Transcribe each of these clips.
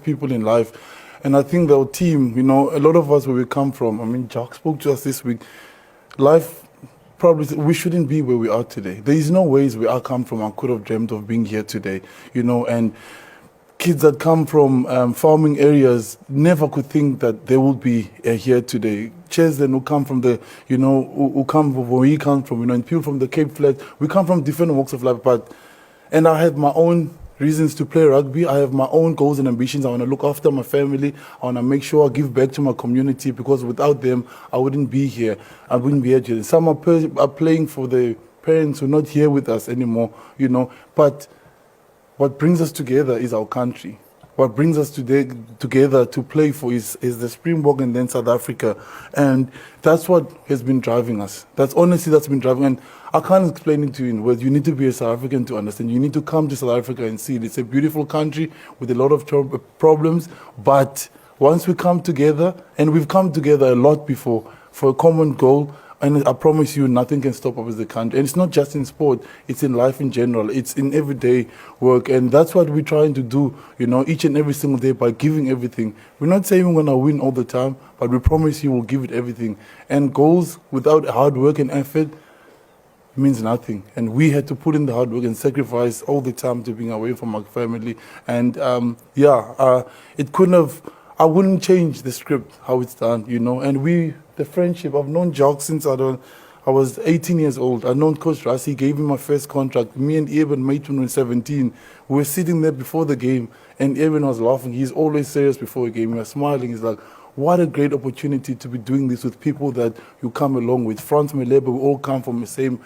people in life. And I think our team, a lot of us where we come from, I mean, Jack spoke to us this week, life probably, we shouldn't be where we are today. There is no ways where I come from, I could have dreamt of being here today, and kids that come from farming areas never could think that they would be here today. Children who come from the, who come from where we come from, and people from the Cape Flat, we come from different walks of life, and I have my own reasons to play rugby. I have my own goals and ambitions. I want to look after my family. I want to make sure I give back to my community, because without them, I wouldn't be here. I wouldn't be here today. Some are playing for the parents who are not here with us anymore, but what brings us together is our country. What brings us together to play for is the Springbok and then South Africa. And that's what has been driving us. That's been driving. And I can't explain it to you in words. You need to be a South African to understand. You need to come to South Africa and see it. It's a beautiful country with a lot of problems. But once we come together, and we've come together a lot before for a common goal, and I promise you, nothing can stop us as a country. And it's not just in sport, it's in life in general. It's in everyday work. And that's what we're trying to do, each and every single day by giving everything. We're not saying we're going to win all the time, but we promise you we'll give it everything. And goals without hard work and effort means nothing. And we had to put in the hard work and sacrifice all the time to being away from our family. And it couldn't have, I wouldn't change the script, how it's done, And the friendship, I've known Jock since I was 18 years old. I've known Coach Rassi, he gave me my first contract. Me and Eben made when we were 17. We were sitting there before the game, and Eben was laughing. He's always serious before a game. He was smiling. He's like, what a great opportunity to be doing this with people that you come along with. Frans Maleba, we all come from the same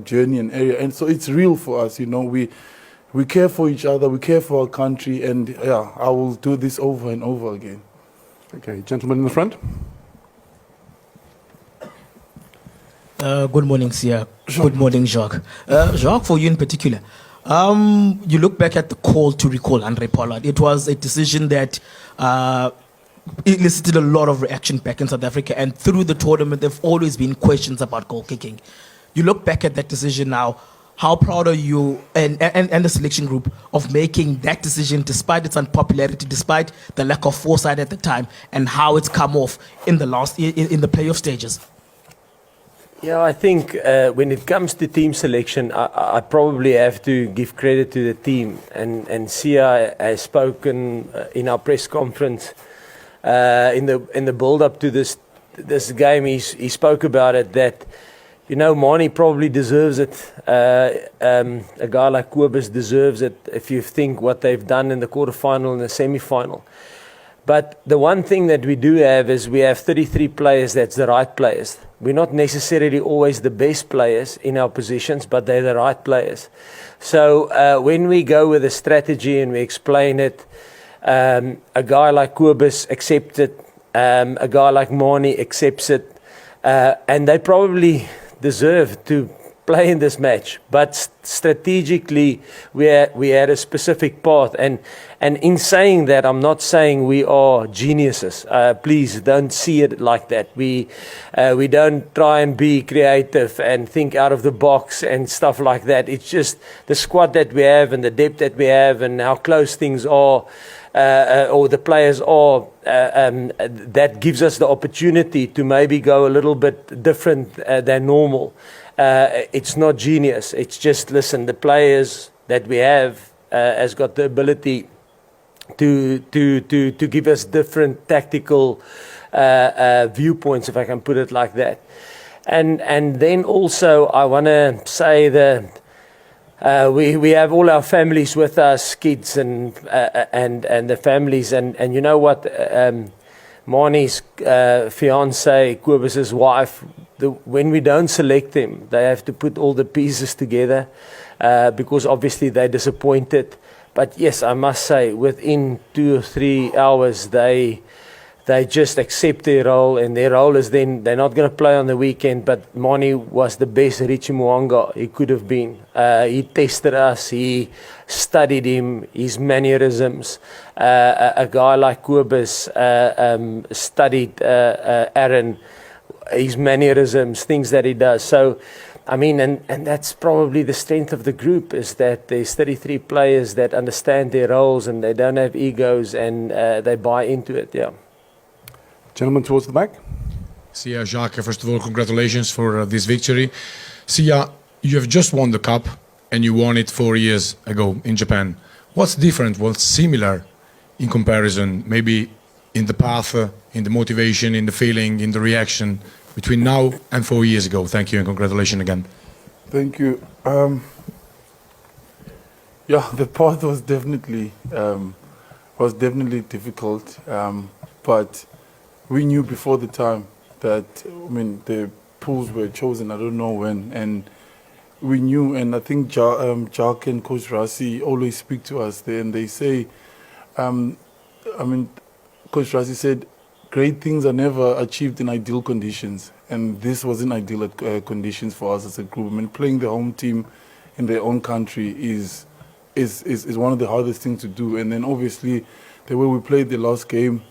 journey and area. And so it's real for us, We care for each other, we care for our country, and I will do this over and over again. Okay, gentleman in the front. Good morning, Sia. Good morning, Jacques. Jacques, for you in particular, you look back at the call to recall Andre Pollard. It was a decision that elicited a lot of reaction back in South Africa, and through the tournament, there have always been questions about goal kicking. You look back at that decision now. How proud are you and the selection group of making that decision despite its unpopularity, despite the lack of foresight at the time, and how it's come off in the playoff stages? Yeah, I think when it comes to team selection, I probably have to give credit to the team. And Sia has spoken in our press conference in the build-up to this game. He spoke about it that, Mani probably deserves it. A guy like Kobus deserves it if you think what they've done in the quarterfinal and the semi-final. But the one thing that we do have is we have 33 players that's the right players. We're not necessarily always the best players in our positions, but they're the right players. So when we go with a strategy and we explain it, a guy like Kobus accepts it, a guy like Mani accepts it, and they probably deserve to play in this match, but strategically we had a specific path, and in saying that, I'm not saying we are geniuses. Please don't see it like that. We don't try and be creative and think out of the box and stuff like that. It's just the squad that we have and the depth that we have and how close things are. Or the players are, that gives us the opportunity to maybe go a little bit different than normal. It's not genius. It's just, listen, the players that we have has got the ability to give us different tactical viewpoints, if I can put it like that. And then also I want to say that we have all our families with us, kids and the families, and you know what, Mani's fiance, Kobus's wife, when we don't select them, they have to put all the pieces together because obviously they're disappointed. But yes, I must say, within 2 or 3 hours, they just accept their role, and their role is then they're not going to play on the weekend, but Mani was the best Richie Moanga he could have been. He tested us, he studied him, his mannerisms. A guy like Kobus studied Aaron, his mannerisms, things that he does. So I mean, and that's probably the strength of the group, is that there's 33 players that understand their roles and they don't have egos, and they buy into it. Yeah. Gentleman towards the back. Sia, Jacques, first of all, congratulations for this victory. Sia, you have just won the cup and you won it 4 years ago in Japan. What's different, what's similar in comparison, maybe in the path, in the motivation, in the feeling, in the reaction between now and 4 years ago? Thank you and congratulations again. Thank you. Yeah, the path was definitely difficult, but we knew before the time that, I mean, the pools were chosen, I don't know when, and we knew, and I think Jack and Coach Rassi always speak to us there, and they say, I mean, Coach Rassi said, great things are never achieved in ideal conditions, and this wasn't ideal conditions for us as a group. I mean, playing the home team in their own country is one of the hardest things to do, and then obviously the way we played the last game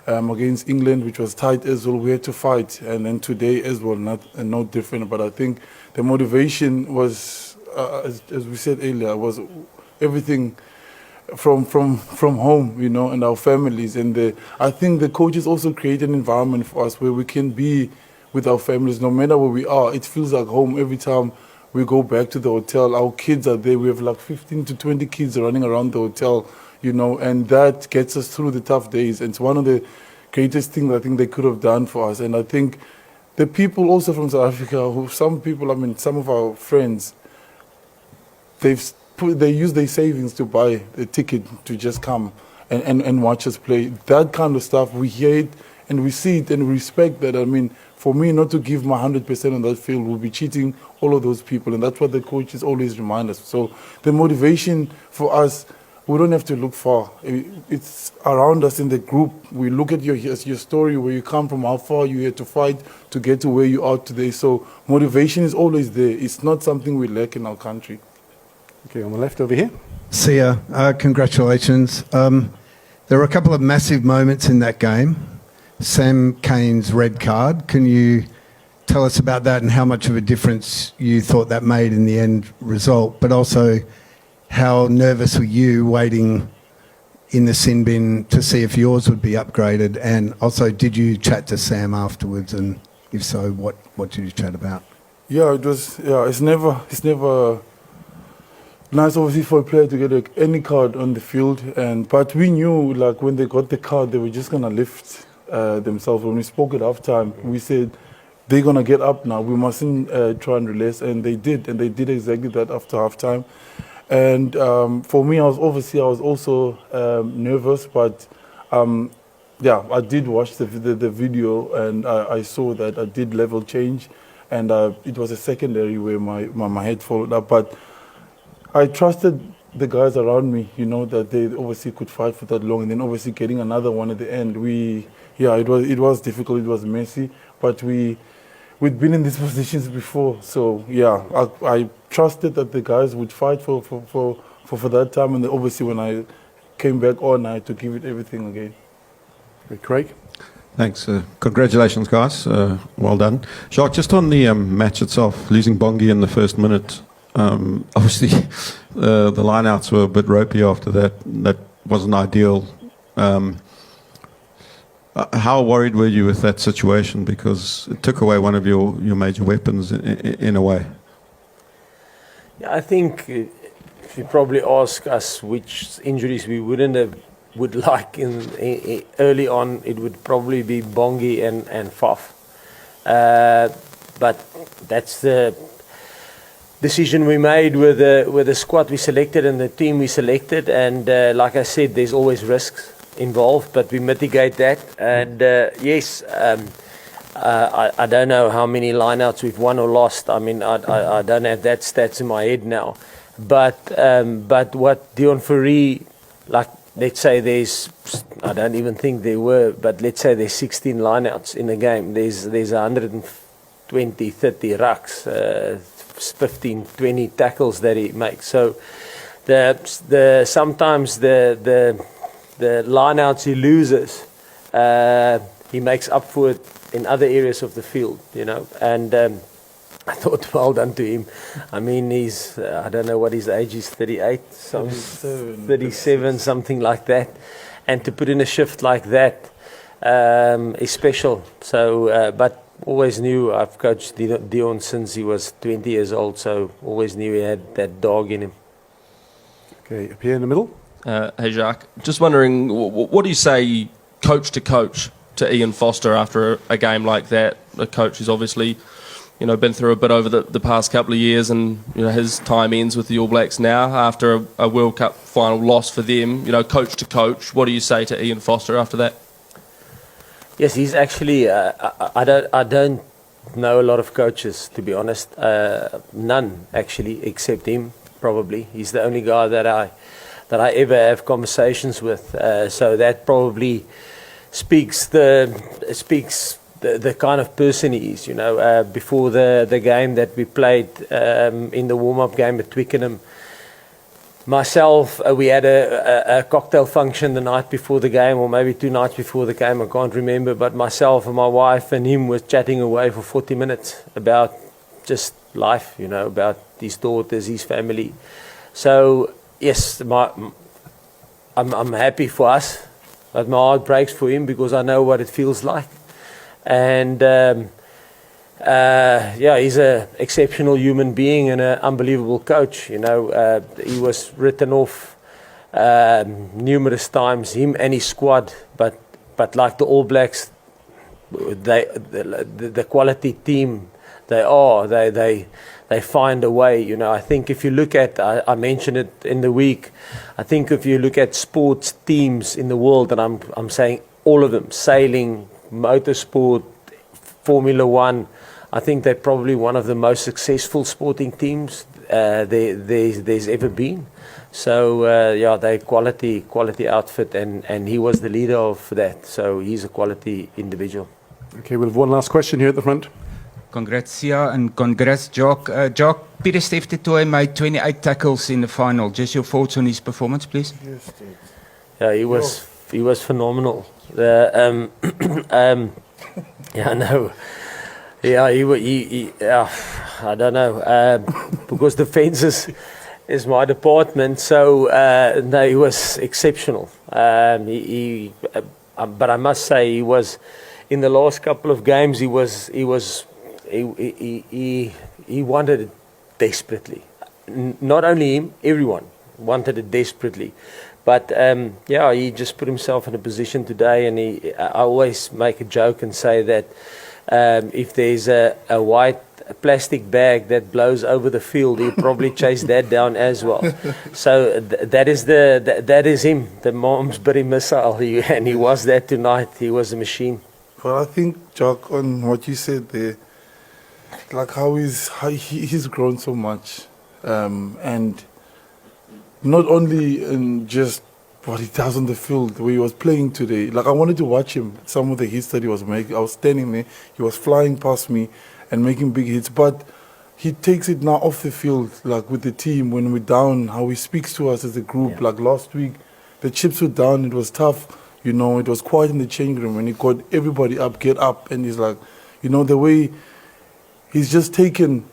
against England, which was tight as well, we had to fight, and then today as well, no different. But I think the motivation was, as we said earlier, was everything from home, you know, and our families. And I think the coaches also create an environment for us where we can be with our families, no matter where we are. It feels like home every time we go back to the hotel. Our kids are there. We have like 15 to 20 kids running around the hotel, you know, and that gets us through the tough days. And it's one of the greatest things I think they could have done for us. And I think the people also from South Africa, some of our friends, they use their savings to buy a ticket to just come and watch us play. That kind of stuff, we hear it and we see it and we respect that. I mean, for me not to give my 100% on that field will be cheating all of those people, and that's what the coaches always remind us. So the motivation for us, we don't have to look far. It's around us in the group. We look at your story, where you come from, how far you had to fight to get to where you are today. So motivation is always there. It's not something we lack in our country. Okay, on the left over here. Sia, congratulations. There were a couple of massive moments in that game. Sam Kane's red card. Can you tell us about that and how much of a difference you thought that made in the end result? But also, how nervous were you waiting in the sin bin to see if yours would be upgraded? And also, did you chat to Sam afterwards? And if so, what did you chat about? Yeah, it was. Yeah, it's never nice, obviously, for a player to get any card on the field. But we knew, like, when they got the card, they were just gonna lift themselves. When we spoke at halftime, we said they're gonna get up now. We mustn't try and relax, and they did exactly that after halftime. And for me, I was also nervous, but yeah, I did watch the video, and I saw that I did level change, and it was a secondary where my head followed up. But I trusted the guys around me, you know, that they obviously could fight for that long, and then obviously getting another one at the end. It was difficult, it was messy, but we'd been in these positions before, so yeah, I trusted that the guys would fight for that time, and then obviously when I came back on, I had to give it everything again. Okay, Craig. Thanks. Congratulations, guys. Well done. Jacques, just on the match itself, losing Bongi in the first minute, obviously the lineouts were a bit ropey after that. That wasn't ideal. How worried were you with that situation? Because it took away one of your major weapons in a way. Yeah, I think if you probably ask us which injuries we would like in early on, it would probably be Bongi and Faf. But that's the decision we made with the squad we selected and the team we selected. And like I said, there's always risks involved, but we mitigate that. And yes, I don't know how many lineouts we've won or lost. I mean, I don't have that stats in my head now. But what Dion Fourie, like, let's say I don't even think there were, but let's say there's 16 lineouts in a game. There's 120, 30 rucks, 15, 20 tackles that he makes. So sometimes the lineouts he loses, he makes up for it in other areas of the field, you know. And I thought well done to him. I mean, he's, I don't know what his age is, 38, 37, something like that. And to put in a shift like that is special. So, but always knew, I've coached Dion since he was 20 years old, so always knew he had that dog in him. Okay, up here in the middle. Hey Jacques, just wondering, what do you say coach to Ian Foster after a game like that? A coach who's obviously, been through a bit over the past couple of years, and his time ends with the All Blacks now after a World Cup final loss for them. Coach to coach, what do you say to Ian Foster after that? Yes, he's actually. I don't know a lot of coaches, to be honest. None actually, except him. Probably he's the only guy that I ever have conversations with. So that probably speaks the kind of person he is. Before the game that we played in the warm-up game at Twickenham, myself, we had a cocktail function the night before the game, or maybe 2 nights before the game, I can't remember, but myself and my wife and him were chatting away for 40 minutes about just life, about his daughters, his family. So yes, I'm happy for us, but my heart breaks for him because I know what it feels like. And he's an exceptional human being and an unbelievable coach. He was written off numerous times, him and his squad. But like the All Blacks, the quality team they find a way. I think if you look at, I mentioned it in the week, I think if you look at sports teams in the world, and I'm saying all of them, sailing, motorsport, Formula One, I think they're probably one of the most successful sporting teams there's ever been. So they're quality outfit, and he was the leader of that. So he's a quality individual. Okay, we'll have one last question here at the front. Congrats, Sia, and congrats, Jock. Jock, Pieter-Steph du Toit made 28 tackles in the final. Just your thoughts on his performance, please? Yes, Steve. Yeah, he was phenomenal. Yeah, no. Yeah, he I don't know, because defence is my department. So no, he was exceptional. But I must say, he was in the last couple of games. He wanted it desperately. Not only him, everyone wanted it desperately. But he just put himself in a position today, and I always make a joke and say that if there's a white plastic bag that blows over the field, he'll probably chase that down as well. So that is him, the Malmesbury missile, and he was that tonight. He was a machine. Well, I think, Jock, on what you said there, like how he's grown so much, and not only in just what he does on the field, where he was playing today. Like, I wanted to watch him, some of the hits that he was making. I was standing there, he was flying past me and making big hits, but he takes it now off the field, like with the team, when we're down, how he speaks to us as a group. Yeah. Like last week, the chips were down, it was tough, it was quiet in the change room, and he got everybody up, get up, and he's like, the way he's just taken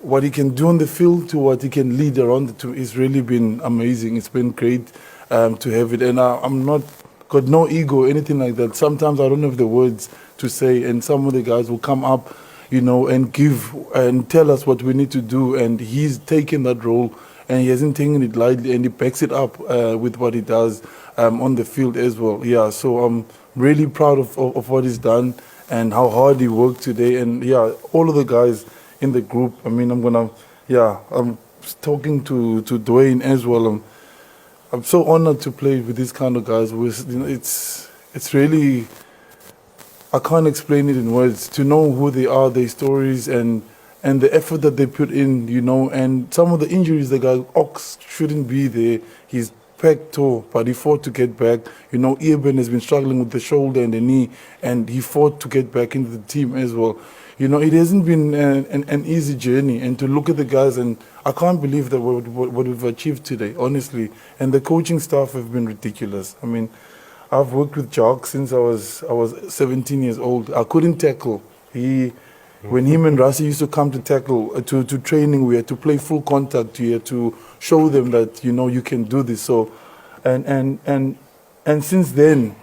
what he can do on the field to what he can lead around the team. It's really been amazing. It's been great to have it, and I'm not got no ego, anything like that. Sometimes I don't have the words to say, and some of the guys will come up, and give and tell us what we need to do, and he's taken that role, and he hasn't taken it lightly, and he backs it up with what he does on the field as well. Yeah, so I'm really proud of what he's done and how hard he worked today, and all of the guys in the group. I mean, I'm talking to Dwayne as well. I'm so honored to play with these kind of guys. It's really, I can't explain it in words. To know who they are, their stories, and the effort that they put in, and some of the injuries, the guy Ox shouldn't be there. He's pec toe, but he fought to get back. Eben has been struggling with the shoulder and the knee, and he fought to get back into the team as well. It hasn't been an easy journey, and to look at the guys, and I can't believe that what we've achieved today, honestly. And the coaching staff have been ridiculous. I mean, I've worked with Jock since I was 17 years old. I couldn't tackle. He When him and Rasi used to come to tackle, to training, we had to play full contact. We had to show them that, you know, you can do this. So, and since then,